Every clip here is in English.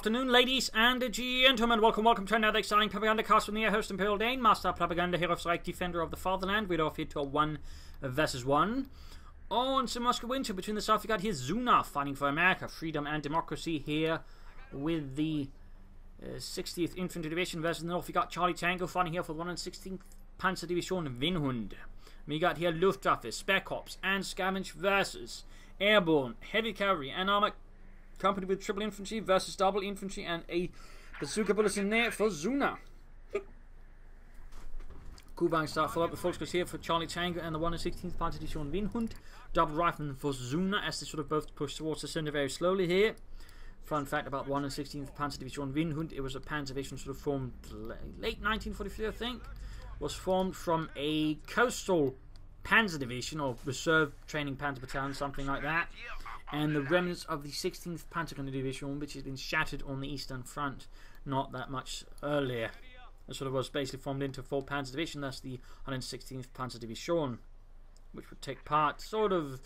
afternoon, ladies and gentlemen. Welcome to another exciting Propagandacast from the host Imperial Dane, Master Propaganda, Hero of Reich, Defender of the Fatherland. We're off here to a 1 versus 1 on some Moscow winter. Between the south, we got here Zuna fighting for America, freedom and democracy here with the 60th Infantry Division versus the north. We got CharlieTango fighting here for the 116th Panzer Division Winhund. We got here Luftwaffe, Spare Corps, and Scavenge versus Airborne, Heavy Cavalry, and Armored Company with triple infantry versus double infantry and a bazooka bullets in there for Zuna. Kuban start follow up the Volkskriegs here for CharlieTango and the 116th Panzer Division Winhund. Double rifleman for Zuna as they sort of both push towards the center very slowly here. Fun fact about the 116th Panzer Division Winhund, it was a panzer division sort of formed late 1943, I think. Was formed from a coastal panzer division or reserve training panzer battalion, something like that. And the remnants of the 16th Panzer Division, which has been shattered on the Eastern Front not that much earlier. It sort of was basically formed into a full Panzer Division, thus the 116th Panzer Division, which would take part sort of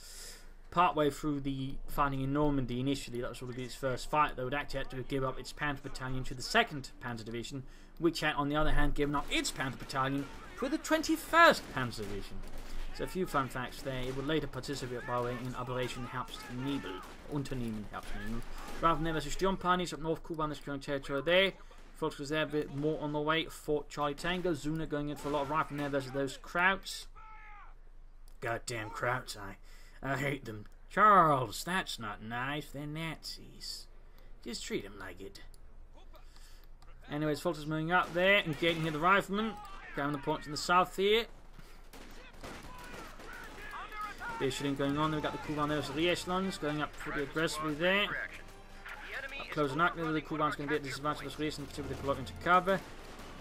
partway through the fighting in Normandy initially. That would sort of be its first fight. They would actually have to give up its Panzer Battalion to the 2nd Panzer Division, which had, on the other hand, given up its Panzer Battalion to the 21st Panzer Division. So a few fun facts there. It would later participate, by the way, in Operation Herbstnebel. Unternehmen Herbstnebel. Rather versus Sturmpannis up North Kuban, this current territory there. Folks was there a bit more on the way for CharlieTango. Zuna going in for a lot of rifle there versus those Krauts. Goddamn Krauts, I hate them. Charles, that's not nice. They're Nazis. Just treat them like it. Anyways, Folks is moving up there, engaging here the riflemen. Grabbing the points in the south here. Bit shooting going on. Then we got the Kuban there, so the echelons going up pretty aggressively there. Up close and active, the Kuban's going to be at disadvantage of this race until they pull up into cover.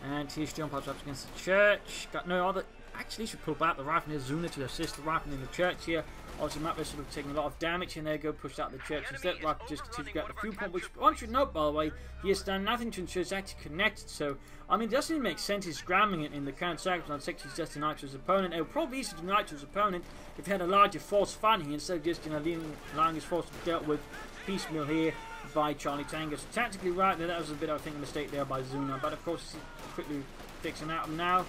And here's jump up against the church. Got no other. Actually, should pull back the rifle near Zuna to assist the rifle in the church here. Obviously, Map is sort of taking a lot of damage, and there go pushed out the church instead. Rifle just continues to get the few point, which one should note, by the way, he has done nothing to ensure it's actually connected. So, I mean, it doesn't even make sense he's scrambling it in the current circumstance. He's just denied to his opponent. It would probably be easier to deny to his opponent if he had a larger force fighting instead of just, allowing his force to be dealt with piecemeal here by CharlieTango. So, tactically right there, that was a bit, I think, a mistake there by Zuna. But of course, he's quickly fixing out of him now.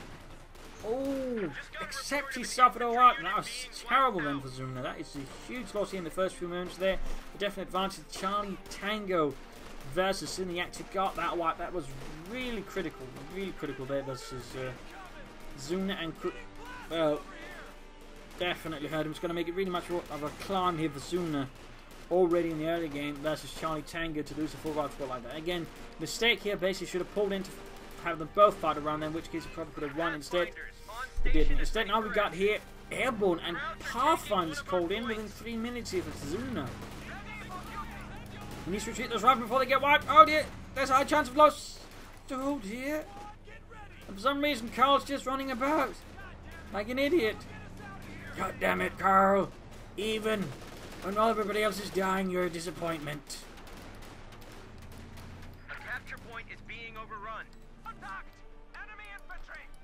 Oh, except he suffered a wipe. That was terrible then for Zuna. That is a huge loss here in the first few moments there. A definite advantage. CharlieTango versus Zuna. He actually got that wipe. That was really critical there versus Zuna, and well, definitely hurt him. It's going to make it really much more of a climb here for Zuna already in the early game versus CharlieTango to lose a full rifle like that. Again, mistake here. Basically should have pulled in to have them both fight around there, in which case he probably could have won instead. He didn't. Instead, now we got here Airborne and Pathfinders called in within 3 minutes here for Zuna. He needs to retreat those rifles before they get wiped. Oh dear, there's a high chance of loss. Oh dear. And for some reason, Carl's just running about like an idiot. God damn it, Carl. Even when all everybody else is dying, you're a disappointment. A capture point is being overrun.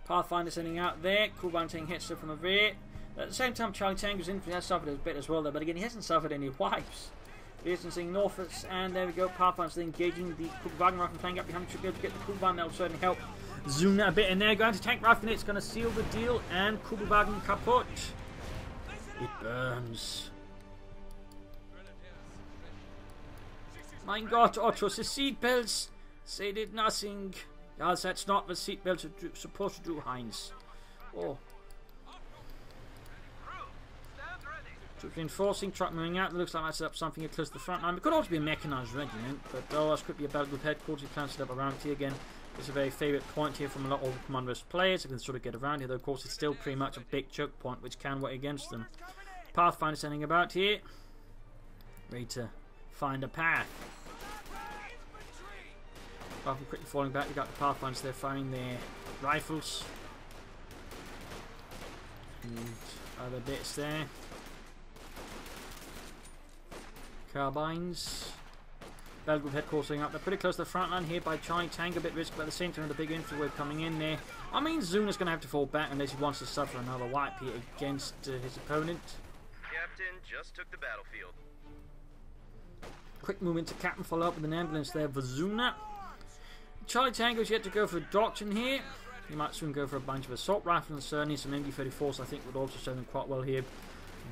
Pathfinder sending out there. Kuban taking hits from the rear. At the same time, CharlieTango's infantry has suffered a bit as well there, but again, he hasn't suffered any wipes. Distancing northwards, and there we go. Pathfinder's engaging the Kuban rifle playing up behind. Should be able to get the Kuban. That will certainly help Zuna a bit in there. Going to tank rifle. It's going to seal the deal, and Kuban kaput. It burns. Mein Gott, Otto, the seatbelts. They did nothing. Yes, that's not what seatbelts are supposed to do, Heinz. Oh. Troops reinforcing, truck moving out. It looks like I set up something here close to the front line. It could also be a mechanized regiment, but oh, that's could be a battle group headquarters. He plans to set up around here again. It's a very favourite point here from a lot of Commandos players. They can sort of get around here, though of course it's still pretty much a big choke point, which can work against them. Pathfinder sending about here. Ready to find a path. Rifle quickly falling back, we got the Pathfinders there firing their rifles. And other bits there. Carbines. Battle group headquarters up. They're pretty close to the front line here by CharlieTango. A bit risky, but at the same time, the big infantry wave coming in there. I mean, Zuna's going to have to fall back unless he wants to suffer another wipe here against his opponent. Captain just took the battlefield. quick movement to Captain, follow up with an ambulance there for Zuna. CharlieTango's yet to go for a doctrine here. He might soon go for a bunch of assault rifles, and certainly some MG-34s I think would also serve him quite well here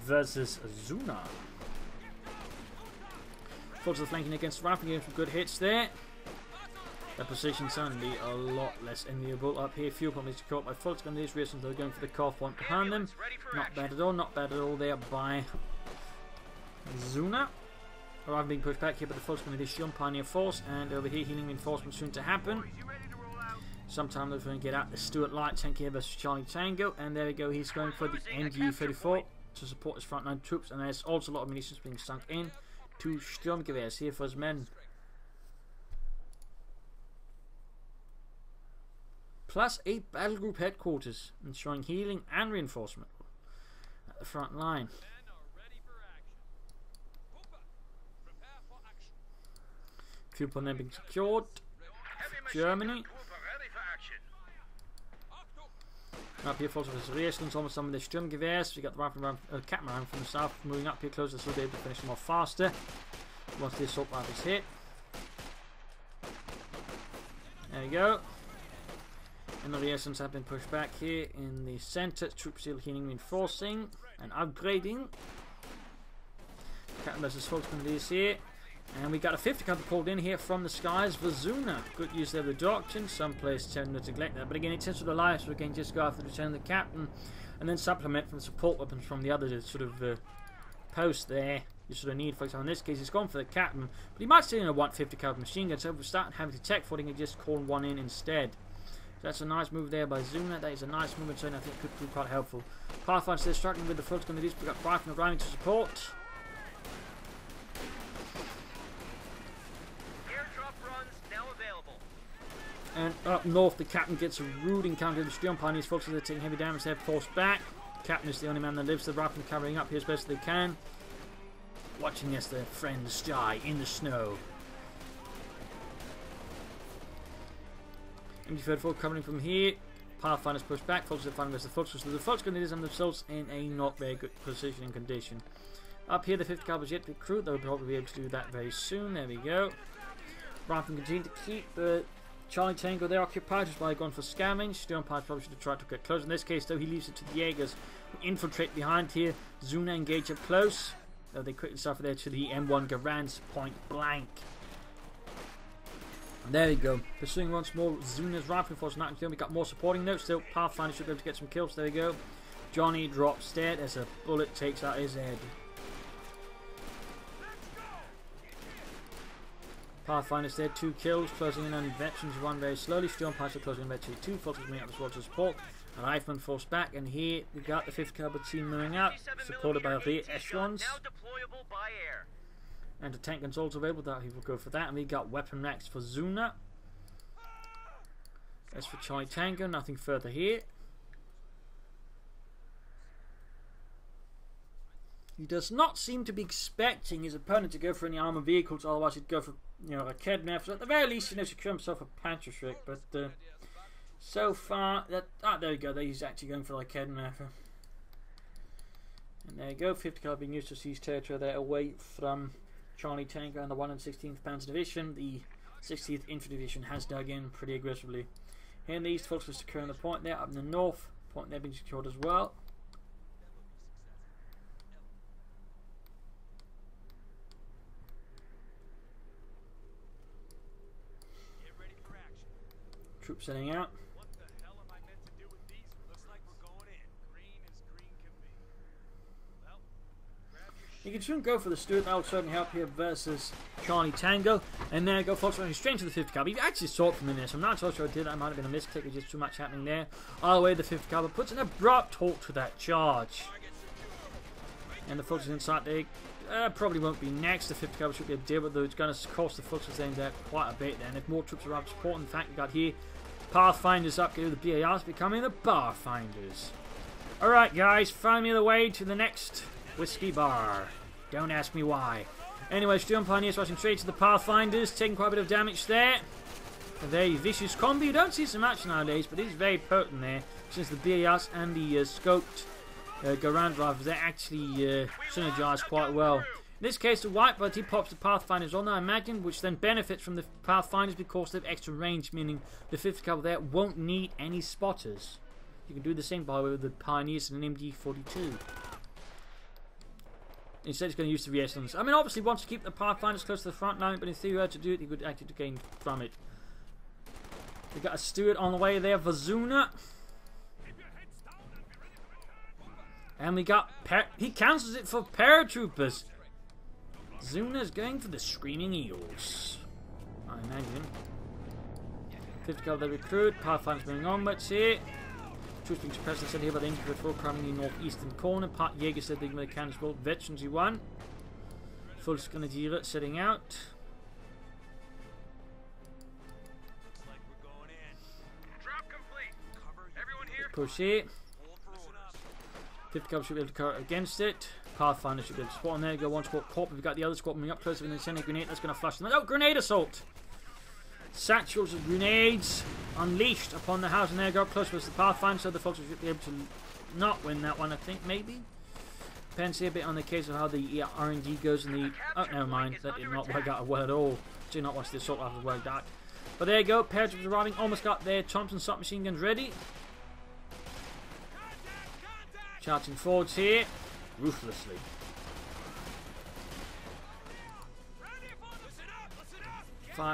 versus Zuna. Folks are flanking against the rifle, getting some good hits there. The position certainly a lot less enviable up here. Fuel pump is caught by Fultz on these reasons. They're going for the car point behind them. Not bad at all, not bad at all there by Zuna. Arriving being pushed back here, but the Fultz going to this jump Pioneer Force, and over here healing reinforcements soon to happen. Sometime they're going to get out the Stuart Light tank here versus CharlieTango, and there we go. He's going for the MG-34 to support his frontline troops, and there's also a lot of munitions being sunk in. 2 Sturmgewehrs here for his men. Plus 8 battle group headquarters, ensuring healing and reinforcement at the front line. Fuel pump then being secured. Germany. Up here, folks, with his rear almost some of the Sturmgewehrs. We got the rifle around, Captain around from the south, moving up here closer, so they'll be able to finish them off faster once the assault rifles hit. There we go. And the rearsense have been pushed back here in the centre. Troops still healing, reinforcing, and upgrading. Captain versus Volksman is here. And we got a 50 caliber pulled in here from the skies for Zuna. Good use there of the doctrine. Some players tend to neglect that. But again, it tends to rely, so again, just go after the return of the captain. And then supplement from the support weapons from the other sort of post there. You sort of need, for example, in this case, he's gone for the captain. But he might still in a 150 caliber machine gun. So if we start having to tech for it, he can just call one in instead. So that's a nice move there by Zuna. That is a nice movement, so I think could prove quite helpful. Pathfinder still struggling with the front gun. We've got rifle and grinding to support. And up north, the captain gets a rude encounter with the Sturm Pioneers. Folks are taking heavy damage. They're forced back. Captain is the only man that lives. The rifle carrying up here as best they can. Watching as their friends die in the snow. MG-34 coming from here. Pathfinder's pushed back. Folks are finding the Fultz. So the Fultz going to do themselves in a not very good position and condition. Up here, the 50 caliber is yet to be crewed. They'll probably be able to do that very soon. There we go. Rifle continue to keep CharlieTango there occupied just by going for scamming. Sturm probably should have tried to get close. In this case, though, he leaves it to the Jaegers who infiltrate behind here. Zuna engage up close. Though they quickly suffer there to the M1 Garand's point blank. And there we go. Pursuing once more Zuna's rifle force. Not until we got more supporting notes. Still, Pathfinder should be able to get some kills. There we go. Johnny drops dead as a bullet takes out his head. Pathfinder's dead, 2 kills, closing in on veterans 1 very slowly. Sturm Pies are closing in by 2. Fultz coming out as well to support. And Eichmann forced back, and here we got the 5th caliber team moving out, supported by rear echelons. And the tank gun's also available, that he will go for that. And we got weapon racks for Zuna. As for CharlieTango, nothing further here. He does not seem to be expecting his opponent to go for any armored vehicles, otherwise he'd go for, you know, a Kedmeth. So at the very least, you know, secure himself a Panzerschreck. But so far, there we go. He's actually going for like Kedmeth. And there you go, 50 caliber being used to seize territory there away from CharlieTango and the 116th Panzer Division. The 60th Infantry Division has dug in pretty aggressively. Here in the east, folks are securing the point there. Up in the north, point there being secured as well. Troops setting out. What the hell am I meant to do with these? Looks like we're going in. Green as green can be. Well, you can soon go for the Stuart. That will certainly help here versus CharlieTango. And there you go, folks. Running straight to the 50 caliber. You actually saw it from in this. I'm not so sure I did. That might have been a misclick. There's just too much happening there. All the way, the 50 caliber puts an abrupt halt to that charge. And the Fultz inside there. Probably won't be next. The 50 caliber should be able to deal with, though it's going to cost the Fultz in there quite a bit. Then, if more troops are up support, in fact, we got here Pathfinders up here, the BARs becoming the Barfinders. Alright, guys, find me the way to the next whiskey bar. Don't ask me why. Anyway, Sturm Pioneers rushing straight to the Pathfinders, taking quite a bit of damage there. A very vicious combi. You don't see so much nowadays, but it is very potent there, since the BARs and the scoped Garand rifles, they actually synergize quite well. this case, the white buddy pops the Pathfinders on, I imagine, which then benefits from the Pathfinders because they have extra range, meaning the 5th Cavalry there won't need any spotters. You can do the same, by the way, with the Pioneers and an MG42. Instead, it's going to use the re-echelons. I mean, obviously, wants to keep the Pathfinders close to the front line, but in theory, to do it, he could actually gain from it. We got a Stewart on the way there for Zuna. And we got... he cancels it for paratroopers. Zuna's going for the Screaming Eagles, I imagine. 5th Cavalry recruit. Pathfinder's moving onwards here. Troops being suppressed and sent here by the infantry patrol cramming in the northeastern corner. Pat Jaeger said they made cannons roll. Veterans he won. Full Grenadier setting out. Drop complete. Everyone here? Push here. 5th Cavalry should be able to cover against it. Pathfinder should be able to spot on there. Go one squad corp. We've got the other squad moving up closer and then sending a grenade. That's going to flash them. Oh, grenade assault! Satchels of grenades unleashed upon the house and there. Go up close with the Pathfinder, so the folks should be able to not win that one, I think, maybe. Depends here a bit on the case of how the R&D goes in the... Oh, never mind. That did not work out well at all. Do not watch the assault after it worked out. But there you go. Paratroopers arriving. Almost got their Thompson submachine guns ready. Charging forwards here. Ruthlessly.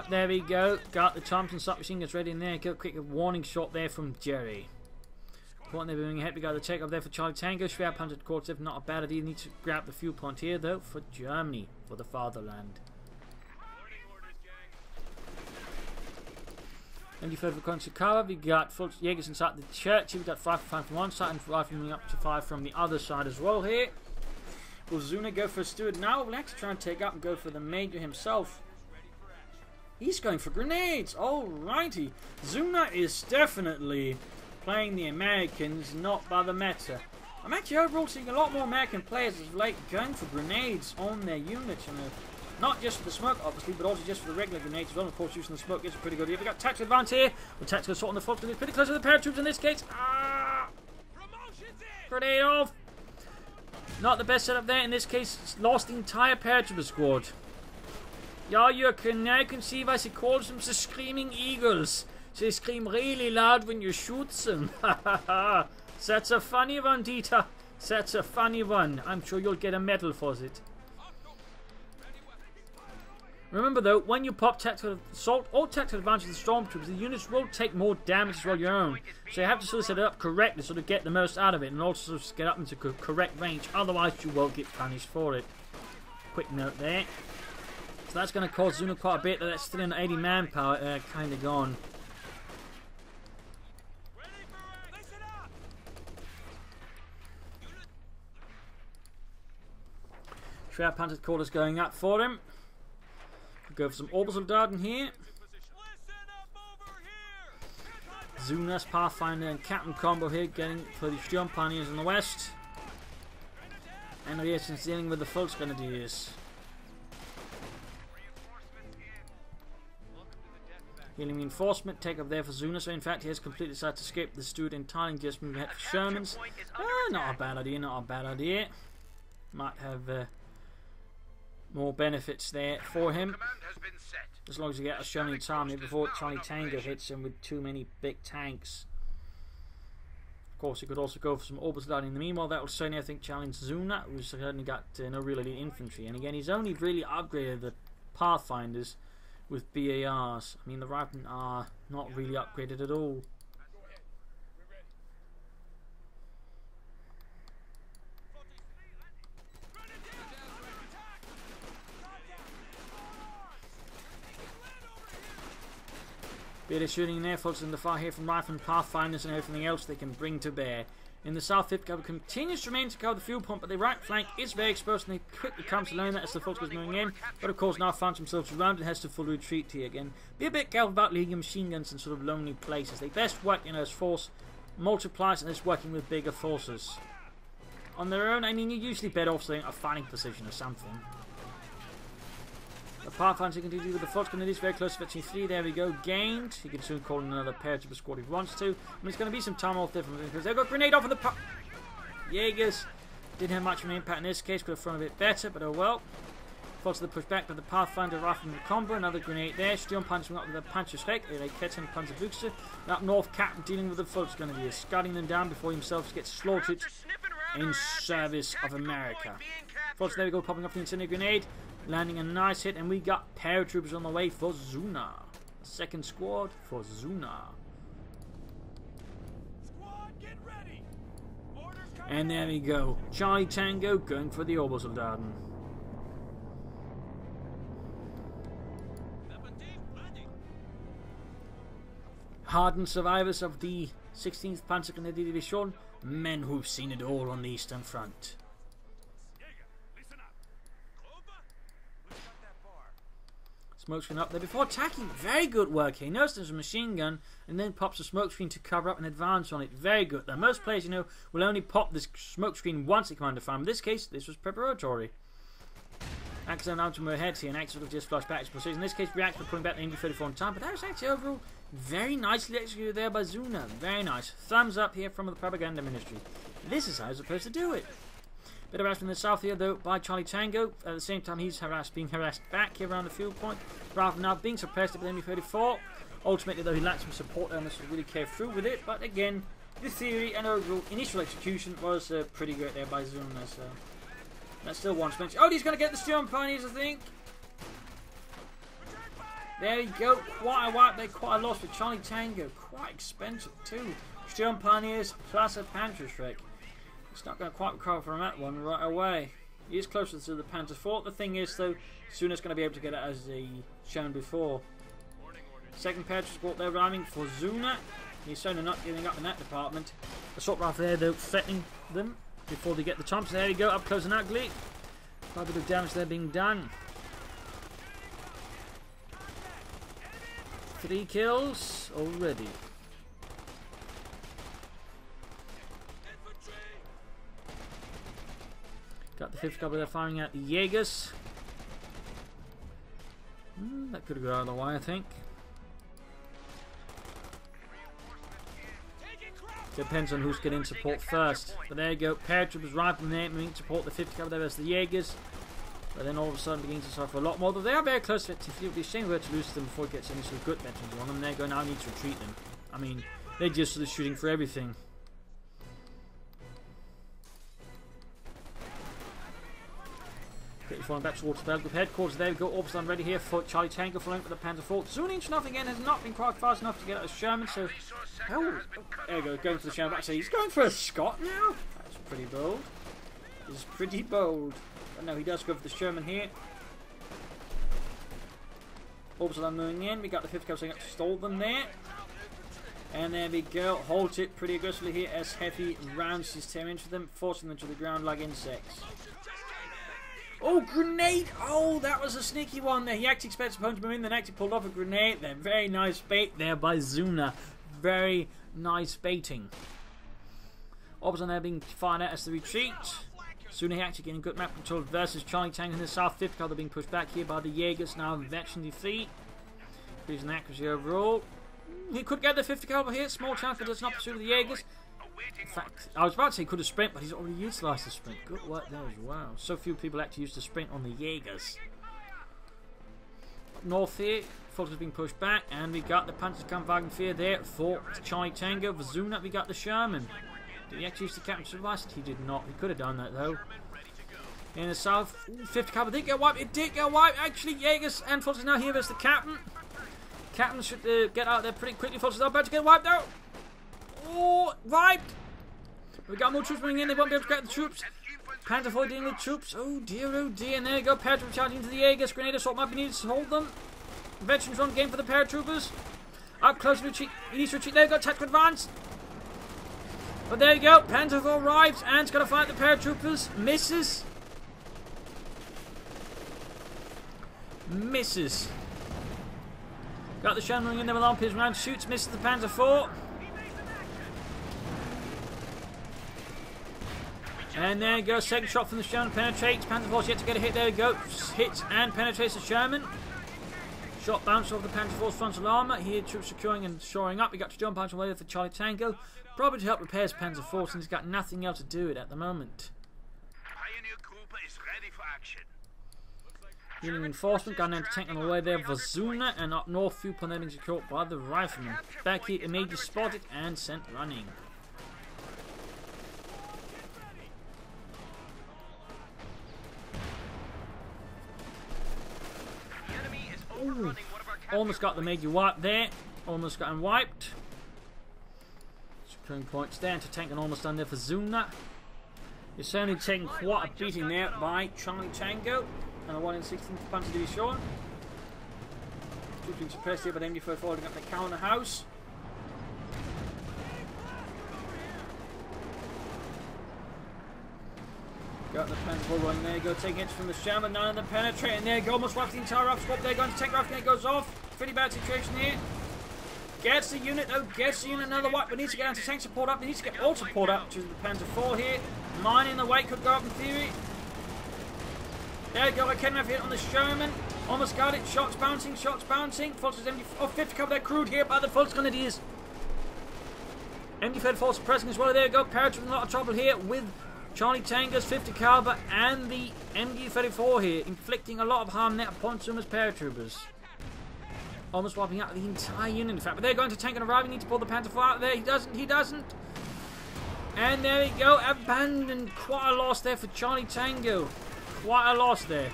There we go. Got the Thompson submachine guns ready in there. Go quick warning shot there from Jerry. Point they're moving ahead. We got the take off there for CharlieTango. Schwer punted COH2, not a bad idea. Need to grab the fuel point here though for Germany, for the fatherland. And you further for Konsikara, we got full Jaegers inside the church. We got 5 from one side and 5 from up to 5 from the other side as well here. Will Zuna go for a Steward now? We'll actually try and take up and go for the Major himself. He's going for grenades. Alrighty. Zuna is definitely playing the Americans, not by the meta. I'm actually overall seeing a lot more American players as of late going for grenades on their units. You know, not just for the smoke, obviously, but also just for the regular grenades as well. Of course, using the smoke is a pretty good idea. We've got tactical advance here. With tactical assault on the front, it's pretty close to the paratroops in this case. Ah! Grenade off. Not the best setup there. In this case, lost the entire paratrooper squad. Ja, you can see why she calls them the Screaming Eagles. They scream really loud when you shoot them. That's a funny one, Dieter. That's a funny one. I'm sure you'll get a medal for it. Remember though, when you pop tactical assault or tactical advantage of the stormtroopers, the units will take more damage as well your own. So you have to sort of set it up correctly, sort of get the most out of it, and also sort of get up into correct range. Otherwise, you will get punished for it. Quick note there. So that's going to cost Zuna quite a bit. That's still in 80 manpower, kind of gone. Schwer Panzer quarters going up for him. We'll go for some orbital dart in here. Zuna's Pathfinder and Captain combo here, getting for the Sturm Pioneers in the west. And the Asians dealing with the Volksgrenadiers. Healing reinforcement, take up there for Zuna. So in fact, he has completely decided to escape the Steward entirely and just move ahead for Shermans. Not a bad idea, not a bad idea. Might have more benefits there for him. As long as he gets a Sherman in time before CharlieTango hits him with too many big tanks. Of course, he could also go for some orbital dart in the meanwhile. That will certainly, I think, challenge Zuna, who's certainly got no real elite infantry. And again, he's only really upgraded the Pathfinders with BARs. I mean, the Riflemen are not really upgraded at all. Bit of shooting in there, folks, in the far here from Riflemen, Pathfinders, and everything else they can bring to bear. In the south, 5th Cavalry continues to remain to cover the fuel pump, but the right flank is very exposed, and they quickly come to learn that as the folks goes moving in. But of course, now finds themselves surrounded and has to full retreat here again. Be a bit careful about leaving machine guns in sort of lonely places. They best work, you know, as force multiplies and as working with bigger forces. On their own, I mean, you're usually better off staying a fighting position or something. The Pathfinder can continue with the Volksgrenadiers very close to fetching 3. There we go, gained. He can soon call in another paratrooper squad if he wants to. And there's going to be some time off there because they've got a grenade off of the Jaegers. Didn't have much of an impact in this case, could have thrown a bit better, but oh well. Forces the push back by the Pathfinder rifle the combo. Another grenade there. Sturmpanzer up with the Panzerschreck. They Ketten Panzerbüchse. Up north, Captain dealing with the folks. Going to be scudding them down before himself gets slaughtered in service of America. Forces, there we go, popping up the incendiary grenade. Landing a nice hit, and we got paratroopers on the way for Zuna. Second squad for Zuna. And there we go. Charlie Tango going for the Obersoldaten. Hardened survivors of the 16th Panzergrenadier Division, men who've seen it all on the Eastern Front. Smoke screen up there before attacking. Very good work here. Notice there's a machine gun and then pops a smoke screen to cover up and advance on it. Very good. Now, most players, you know, will only pop this smoke screen once they come under fire. In this case, this was preparatory. Axel now to move ahead here, and Axel would have just flushed back his position. In this case, Reactor pulling back the MD-34 on time, but that was actually overall very nicely executed there by Zuna. Very nice. Thumbs up here from the Propaganda Ministry. This is how you're supposed to do it. Bit of harassment in the south here, though, by Charlie Tango. At the same time, he's being harassed back here around the field point, rather than now being suppressed with the MD-34. Ultimately, though, he lacked some support and this really came through with it. But again, the theory and overall initial execution was pretty great there by Zuna. So that's still one smash. Oh, he's going to get the Storm Pioneers, I think. There you go. Quite a wipe there, quite a loss for Charlie Tango. Quite expensive too. Storm Pioneers plus a Panzerschreck. It's not going to quite recover from that one right away. He is closer to the Panzer IV. The thing is, though, Zuna's going to be able to get it as he shown before. Second Panzerschreck there rhyming for Zuna. He's certainly not giving up in that department. Assault rifle there, though, threatening them before they get the Thompson. There you go, up close and ugly. Quite a bit of damage there being done. 3 kills already. Got the 5th couple there firing at the Jaegers. That could have got out of the way, I think. Depends on who's getting support first. But there you go, paratroopers right from there, moving to support the 5th couple there as the Jaegers. But then all of a sudden begins to suffer a lot more. Though they are very close to it. It would be a shame we were to lose them before it gets any sort of good veterans on them. They're going now need to retreat them. I mean, they're just sort of shooting for everything. Quickly falling back towards the Belgian headquarters. There we go. Orbison ready here for Charlie Tango following for the Panzer IV. Zuna inch nothing again has not been quite fast enough to get out of Sherman. So, there we go. Going for the Sherman. Actually, he's going for a Scott now. That's pretty bold. It's pretty bold. But no, he does go for the Sherman here. Orbison moving in. We got the 5th Cav saying up to stall them there. And there we go. Halt it pretty aggressively here as heavy rounds is tearing into them, forcing them to the ground like insects. Oh, grenade! Oh, that was a sneaky one there. He actually expects the opponent to move in, then actually pulled off a grenade there. Very nice bait there by Zuna. Very nice baiting. Orbison there being fired at as the retreat. Zuna actually getting good map control versus Charlie Tango in the south. 5th Cav being pushed back here by the Jaegers. Now veteran defeat. Increasing accuracy overall. He could get the 50 caliber here. Small chance, but does not pursue the Jaegers. In fact, I was about to say he could have sprint, but he's already utilised the sprint. Good work there as well. So few people actually use the sprint on the Jaegers. Up north here, Fulton's being pushed back, and we got the Panzerkampfwagenfear there for Charlie Tango. For Zuna, we got the Sherman. Did he actually use the Captain Supervisor? He did not. He could have done that though. In the south, 50 caliber did get wiped. It did get wiped. Actually, Jaegers and Fulton's now here as the Captain. Captain should get out there pretty quickly. Fulton's about to get wiped out. Oh, wiped! We got more troops moving in. They won't be able to get the troops. Panzer IV dealing with troops. Oh dear, oh dear. And there you go. Paratroopers charging into the Jaegers. Grenade assault might be needed to hold them. Veterans run game for the paratroopers. Up close, retreat. He needs to retreat. There you go. Tactical advance. But there you go. Panzer IV arrives and it's going to fight the paratroopers. Misses. Misses. Got the Sherman running in there with arm piercing round. Shoots. Misses the Panzer IV. And there you go, second shot from the Sherman penetrates. Panzer IV's yet to get a hit. There you go, hits and penetrates the Sherman. Shot bounce off the Panzer IV's frontal armour. Here, troops securing and shoring up. We got to jump punch away for Charlie Tango. Probably to help repair his Panzer IV since he's got nothing else to do it at the moment. Pioneer Cooper is ready for action. Healing reinforcement, gun and tank on the way there for Zuna, and up north, few upon them being secured by the riflemen. Back here, immediately spotted and sent running. Ooh, almost got the major wipe there. Almost got him wiped. Securing points there. Anti-tank and almost done there for Zuna. You're certainly taking quite a beating there by CharlieTango and a 1 in 16th Panzer Division. Troops being suppressed here by the MD4 holding up the counter house. Got the Panzer run there, go taking hits from the Sherman, none of them penetrating there, go almost wipes the entire rough squad there, going to take rough, it goes off. Pretty bad situation here. Gets the unit though, gets the unit, another wipe, but needs to get anti-tank support up, they need to get all support up to the Panzer 4 here. Mine in the way could go up in theory. There you go, I can have hit on the Sherman. Almost got it, shots bouncing, shots bouncing. Fulton's MD4, 50 cover that crude here by the Fulton Grenadiers. MD34 suppressing as well, there you go, Paratroopers in a lot of trouble here with CharlieTango's 50 caliber and the MD34 here, inflicting a lot of harm there upon Zuna's paratroopers. Almost wiping out the entire unit, in fact. But they're going to tank and arriving. Need to pull the Panther 4 out there. He doesn't. He doesn't. And there we go. Abandoned. Quite a loss there for CharlieTango. Quite a loss there.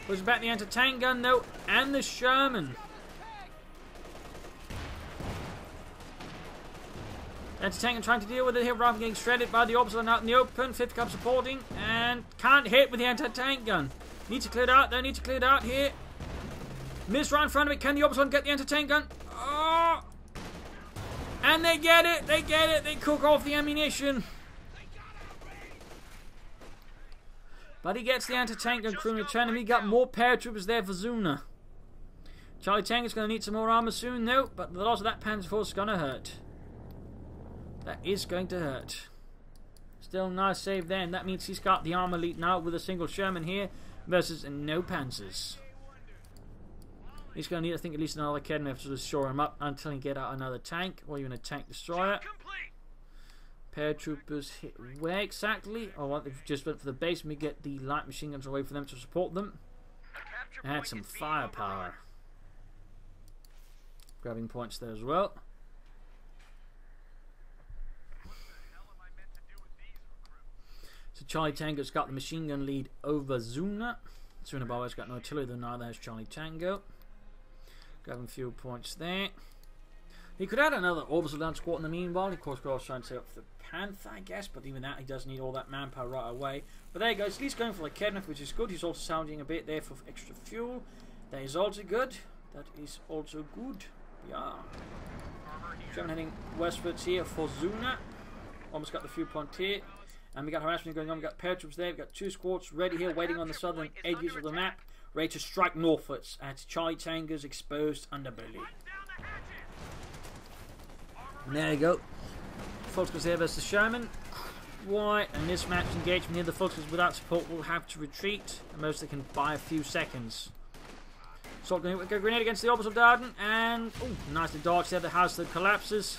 Was back the anti-tank gun though, and the Sherman. Anti-tank trying to deal with it here. Rifle getting shredded by the Orbison out in the open. 50 cup supporting and can't hit with the anti-tank gun. Needs to clear it out. They need to clear it out here. Miss right in front of it. Can the Orbison get the anti-tank gun? Oh! And they get it. They get it. They cook off the ammunition. But he gets the anti-tank gun crew in return, and we got more paratroopers there for Zuna. CharlieTango is going to need some more armor soon, though. But the loss of that Panzer Force is going to hurt. That is going to hurt. Still nice save there, and that means he's got the armor lead now with a single Sherman here versus no Panzers. He's going to need, I think, at least another Kednev to just shore him up until he get out another tank or even a tank destroyer. Paratroopers hit where exactly? Oh, well, they've just went for the base and we get the light machine guns away for them to support them. Add some firepower. Grabbing points there as well. So CharlieTango's got the machine gun lead over Zuna. Zuna Barber's got no artillery, though neither has CharlieTango. Grabbing fuel points there. He could add another orbital down squad in the meanwhile. Of course, could also try and set up for the Panther, I guess, but even that, he does need all that manpower right away. But there he goes. At least going for the Kednev, which is good. He's also sounding a bit there for extra fuel. That is also good. That is also good. Yeah. German heading westwards here for Zuna. Almost got the fuel point here. And we got harassment going on. We got paratroops there. We got 2 squads ready here, waiting on the southern edges of the map, ready to strike northwards at CharlieTango's exposed underbelly. And there you go. Fultons here versus Sherman. Quite a mismatched engagement here. The Fultons without support will have to retreat. And most they can buy a few seconds. Assault going with a grenade against the Orbital Darden. And, oh, nicely dodged there. The house that collapses.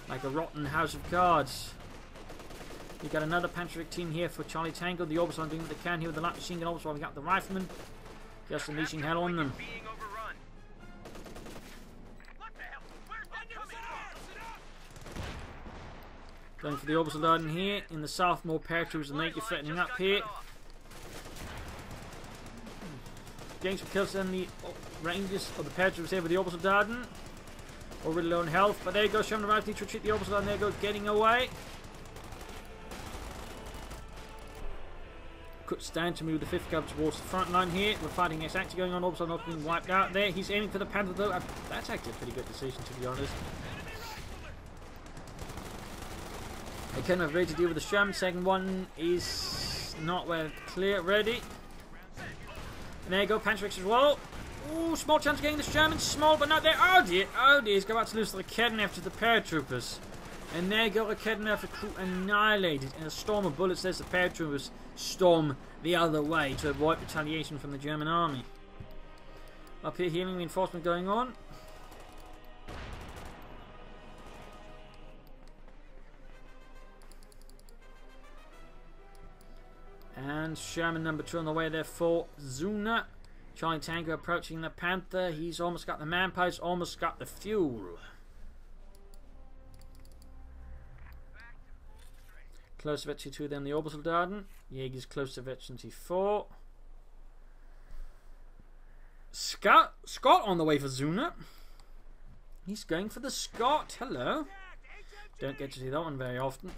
Like a rotten house of cards. We got another Panzer team here for CharlieTango. The Orbital doing what they can here with the light machine gun. Also, we got the riflemen. Just unleashing hell on them. Going for the Orbital Darden here. In the south, more paratroopers and major threatening up here. Getting some kills on the ranges of the paratroopers here with the Orbital Darden. Already low on health. But there you go. Sherman arrives. Need to retreat the Orbital Darden. There you go. Getting away. Could stand to move the 5th Cub towards the front line here. We're fighting this actually going on. Orbital not being wiped out there. He's aiming for the Panther though. That's actually a pretty good decision, to be honest. They kind of ready to deal with the Sherman. Second one is not well clear. Ready. And there you go. Panzer as well. Ooh, small chance of getting the Sherman. Small, but not there. Oh dear. Oh dear. He's about to lose the Kednev to the paratroopers. And there you go. The Kednev crew annihilated in a storm of bullets. There's the paratroopers storm the other way to avoid retaliation from the German army. Up here, healing reinforcement going on. And Sherman number 2 on the way there for Zuna. CharlieTango approaching the Panther. He's almost got the manpower, he's almost got the fuel. Close to Vetch 2, then the Obersoldaten. Jäger's close to Vetch 4. Scott on the way for Zuna. He's going for the Scott. Hello. Don't get to see that one very often.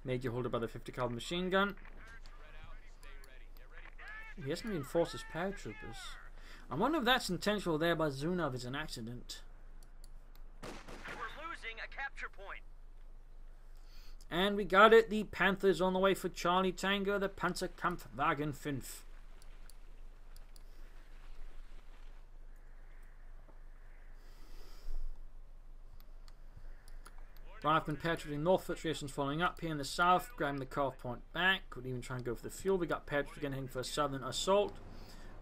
Major holder by the 50 caliber machine gun. He hasn't reinforced his paratroopers. I wonder if that's intentional there by Zuna, if it's an accident. We're losing a capture point. And we got it. The Panthers on the way for CharlieTango, the Panzerkampfwagen 5. Rifleman paratrooping northward, rations following up here in the south, grabbing the cutoff point back. Could even try and go for the fuel. We got paratroopers again heading for a southern assault,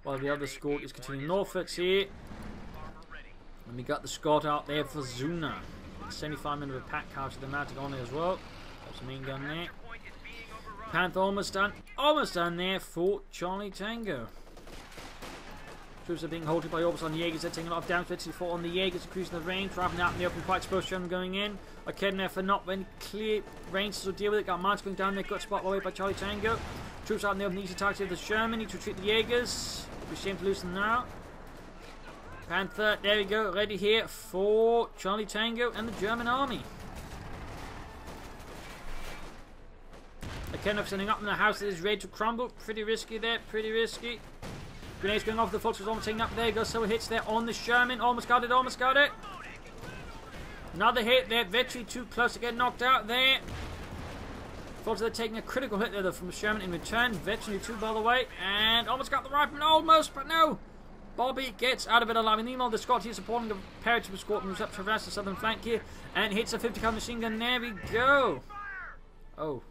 while the other escort is continuing northwards here. And we got the Scott out there for Zuna. 75 men of a pack house to the mounted on it as well. That's the main gun there. Panther almost done there for CharlieTango. Troops are being halted by orbits on Jaegers. They're taking a lot of damage. 54 on the Jaegers, increasing the range. Driving out in the open, quite exposed. Sherman going in. Kedner for not any clear range to deal with it. Got mines going down there. Got spot away by CharlieTango. Troops out in the open, easy target the Sherman. Need to retreat the Jaegers. Be ashamed to lose them now. Panther, there we go. Ready here for CharlieTango and the German army. Kedner sending up in the house that is ready to crumble. Pretty risky there. Pretty risky. Grenades going off the Fox was almost taken up. There you go. So hits there on the Sherman. Almost got it. Almost got it. Another hit there. Vetri too close to get knocked out there. Fox are taking a critical hit there from the Sherman in return. Vetri 2 by the way. And almost got the rifleman. Almost, but no. Bobby gets out of it alive. Meanwhile, the Scott here supporting the paratrooper escort moves up to traverse the southern flank here. And hits a 50 cal machine gun. There we go. Oh.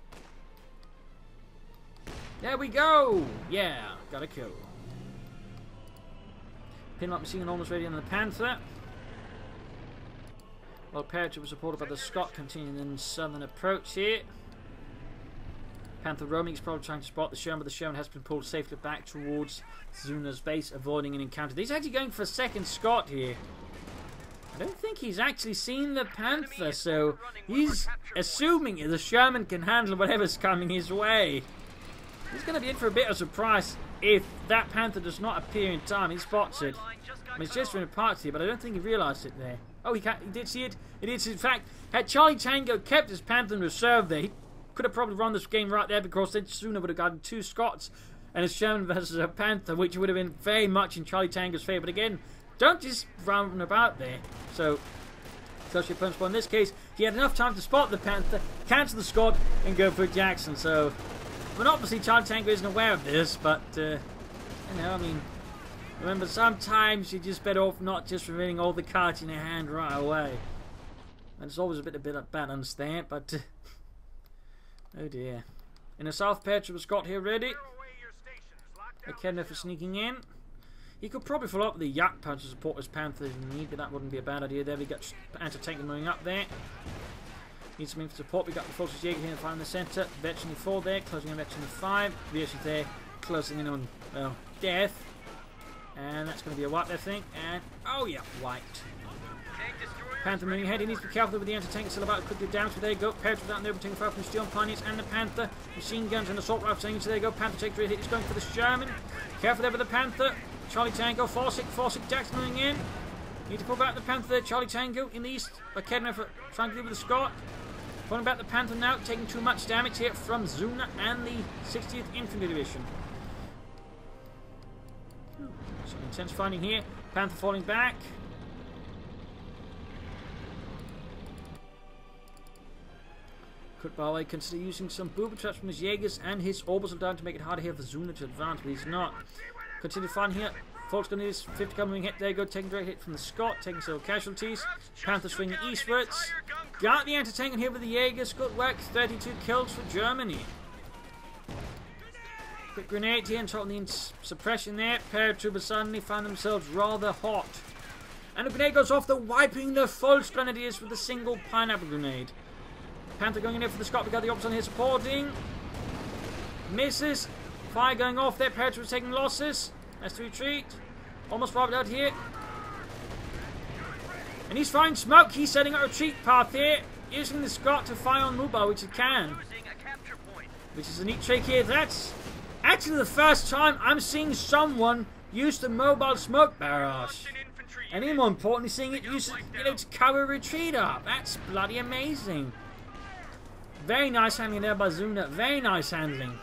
There we go. Yeah. Got a kill. Pinlock machine gun almost ready on the Panther. While paratroopers supported by the Scott continuing in southern approach here. Panther roaming is probably trying to spot the Sherman, but the Sherman has been pulled safely back towards Zuna's base, avoiding an encounter. He's actually going for a second Scott here. I don't think he's actually seen the Panther, so he's assuming the Sherman can handle whatever's coming his way. He's going to be in for a bit of surprise if that Panther does not appear in time. He spots it. I mean, it's just from a part here, but I don't think he realised it there. Oh, he did see it. It is, in fact, had CharlieTango kept his Panther in reserve there, he could have probably run this game right there, because then Zuna would have gotten 2 Scots and a Sherman versus a Panther, which would have been very much in CharlieTango's favour. But again, don't just run about there. So, your opponent's in this case, he had enough time to spot the Panther, cancel the Scott, and go for Jackson. So, well, obviously CharlieTango isn't aware of this, but, you know, I mean, remember, sometimes you're just better off not just revealing all the cards in your hand right away. And it's always a bit of balance there, but, oh dear. In the south patch of Scott here ready. Kedner for sneaking in. He could probably follow up with the Yak Punch to support his Panther in need, but that wouldn't be a bad idea. There we got anti-tank moving up there. Need something for support. We got the Forces Jaeger here in the centre. Veteran 4 there, closing on Veteran 5. Veteran there, closing in on, well, death. And that's going to be a wipe, I think. And, oh yeah, wiped. Panther moving ahead. He needs to be careful with the anti-tank. Still about to quickly down. So there you go. Paratroopers out there, taking fire from the Steel Pioneers and the Panther. Machine guns and assault rifles. So there you go. Panther takes a hit. He's going for the Sherman. Careful there with the Panther. CharlieTango. Forsic Jackson moving in. Need to pull back the Panther there. CharlieTango in the east. Kedner for trying to deal with the Scott. Pulling back the Panther now. Taking too much damage here from Zuna and the 60th Infantry Division. Some intense fighting here. Panther falling back. Could by the way consider using some booby traps from his Jaegers and his Obersoldaten to make it harder here for Zuna to advance, but he's not. Continue fighting here. Folks going to use 50 cal moving hit. There you go, taking direct hit from the Scott, taking several casualties. Panther swinging eastwards. Got the anti-tank in here with the Jaegers. Good work. 32 kills for Germany. Quick grenade here and total suppression there. Paratroopers suddenly find themselves rather hot. And the grenade goes off, they're wiping the false grenadiers with a single pineapple grenade. Panther going in there for the Scott. We got the opposite here supporting. Misses. Fire going off there. Paratroopers taking losses. Has to retreat. Almost robbed out here. And he's firing smoke. He's setting a retreat path here. Using the Scott to fire on mobile, which it can. Which is a neat trick here. That's actually the first time I'm seeing someone use the mobile smoke barrage. And even more importantly, seeing it used to cover a retreat up. That's bloody amazing. Very nice handling there by Zuna. Very nice handling.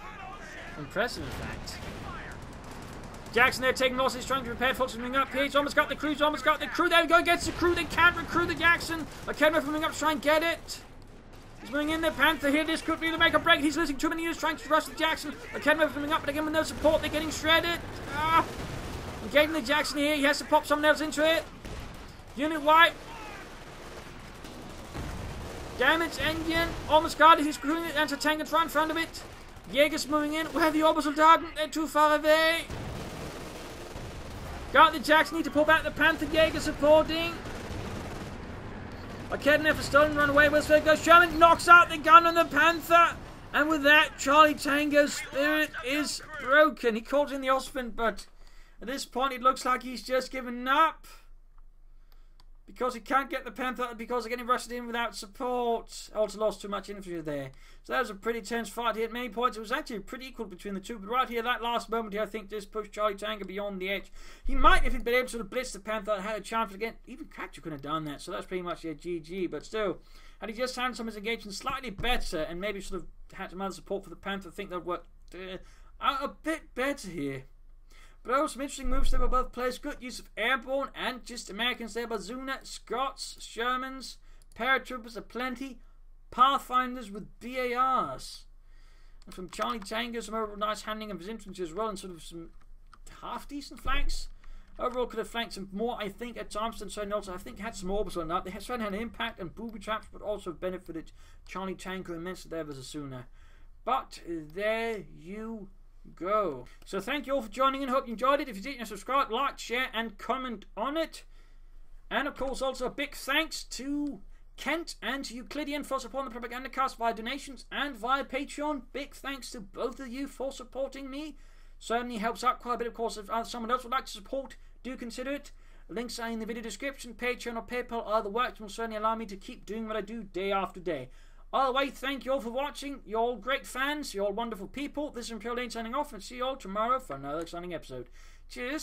Impressive, in fact. Jackson there taking losses, trying to prepare folks moving up here. He's almost got the crew. He's almost got the crew. There we go. Gets the crew. They can't recruit the Jackson. OKW moving up to try and get it. He's moving in there. Panther here. This could be the make or break. He's losing too many units trying to rush the Jackson. OKW moving up, but again with no support. They're getting shredded. Engaging the Jackson here. He has to pop someone else into it. Unit white. Damage engine. Almost got it. He's screwing it. Anti-tank right in front of it. Jaeger's moving in. Where the orbital Darden? They're too far away. Got the Jackson. Need to pull back the Panther. Jaeger supporting. OKW for stolen. Run away. Where's there goes Sherman? Knocks out the gun on the Panther. And with that, CharlieTango's spirit is broken. He caught in the Osprey, but at this point it looks like he's just given up. Because he can't get the Panther, because they're getting rushed in without support. Also lost too much infantry there. So that was a pretty tense fight here. At many points it was actually pretty equal between the two. But right here, that last moment here, I think just pushed CharlieTango beyond the edge. He might, if he'd been able to sort of blitz the Panther, had a chance again. Even Cactus couldn't have done that. So that's pretty much a GG. But still, had he just handled some of his engagement slightly better and maybe sort of had some other support for the Panther, I think that would work a bit better here. But also some interesting moves there by both players. Good use of airborne and just Americans there by Zuna, Scots, Shermans, paratroopers aplenty, pathfinders with BARs. And from CharlieTango, some overall nice handling of his infantry as well, and sort of some half decent flanks. Overall could have flanked some more, I think, at times than so. Also, I think had some orbits on that. They certainly had an impact and booby traps, but also benefited CharlieTango immensely there versus Zuna. But there you go. So thank you all for joining in. Hope you enjoyed it. If you did, subscribe, like, share, and comment on it. And of course, also a big thanks to Kent and to Euclidean for supporting the Propagandacast via donations and via Patreon. Big thanks to both of you for supporting me. Certainly helps out quite a bit. Of course, if someone else would like to support, do consider it. Links are in the video description. Patreon or PayPal are the works and will certainly allow me to keep doing what I do day after day. Either way, thank you all for watching. You're all great fans. You're all wonderful people. This is Imperial Lane signing off, and see you all tomorrow for another exciting episode. Cheers.